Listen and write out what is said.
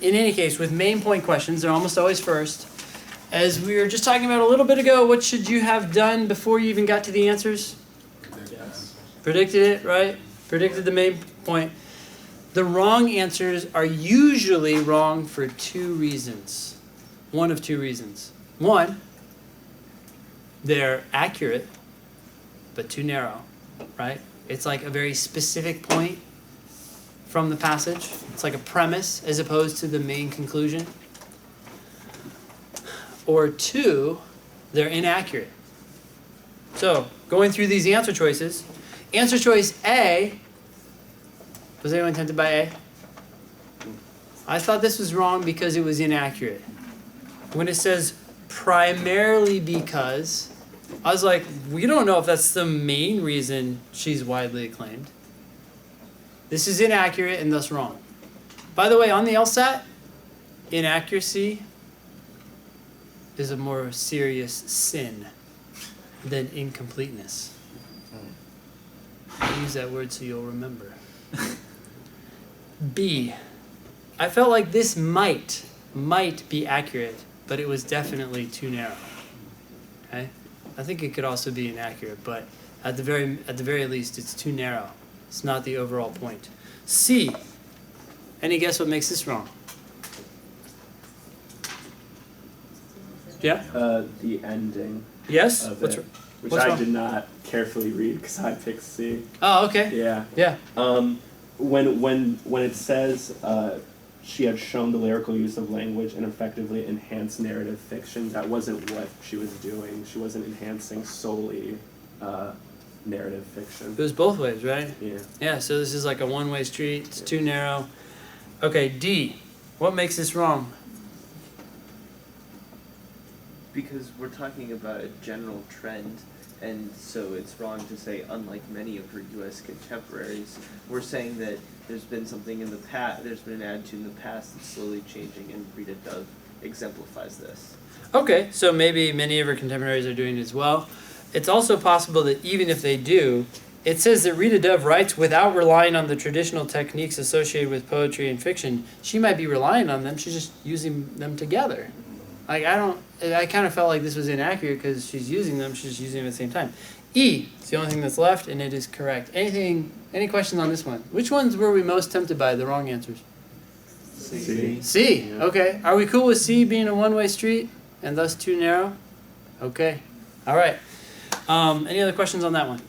in any case, with main point questions, they're almost always first. As we were just talking about a little bit ago, what should you have done before you even got to the answers? Yes. Predicted it, right? Predicted the main point. The wrong answers are usually wrong for two reasons. One of two reasons. One, they're accurate, but too narrow, right? It's like a very specific point from the passage. It's like a premise as opposed to the main conclusion. Or two, they're inaccurate. So, going through these answer choices, answer choice A, was anyone tempted by A? I thought this was wrong because it was inaccurate. When it says primarily because, I was like, we don't know if that's the main reason she's widely acclaimed. This is inaccurate and thus wrong. By the way, on the LSAT, inaccuracy is a more serious sin than incompleteness. I use that word so you'll remember. B, I felt like this might be accurate, but it was definitely too narrow. Okay? I think it could also be inaccurate, but at the very least, it's too narrow. It's not the overall point. C, any guess what makes this wrong? Yeah? The ending. Yes? Of What's it, which what's I wrong? did not carefully read because I picked C. Oh, okay. Yeah. Yeah. When it says she had shown the lyrical use of language and effectively enhanced narrative fiction, that wasn't what she was doing. She wasn't enhancing solely narrative fiction. It was both ways, right? Yeah. Yeah, so this is like a one-way street. It's too narrow. Okay, D, what makes this wrong? Because we're talking about a general trend, and so it's wrong to say, unlike many of her U.S. contemporaries, we're saying that there's been something in the past, there's been an attitude in the past that's slowly changing, and Rita Dove exemplifies this. Okay, so maybe many of her contemporaries are doing it as well. It's also possible that even if they do, it says that Rita Dove writes without relying on the traditional techniques associated with poetry and fiction. She might be relying on them, she's just using them together. Like, I kind of felt like this was inaccurate because she's using them, she's just using them at the same time. E, it's the only thing that's left, and it is correct. Any questions on this one? Which ones were we most tempted by, the wrong answers? C. C, Yeah. okay. Are we cool with C being a one-way street and thus too narrow? Okay, all right. Any other questions on that one?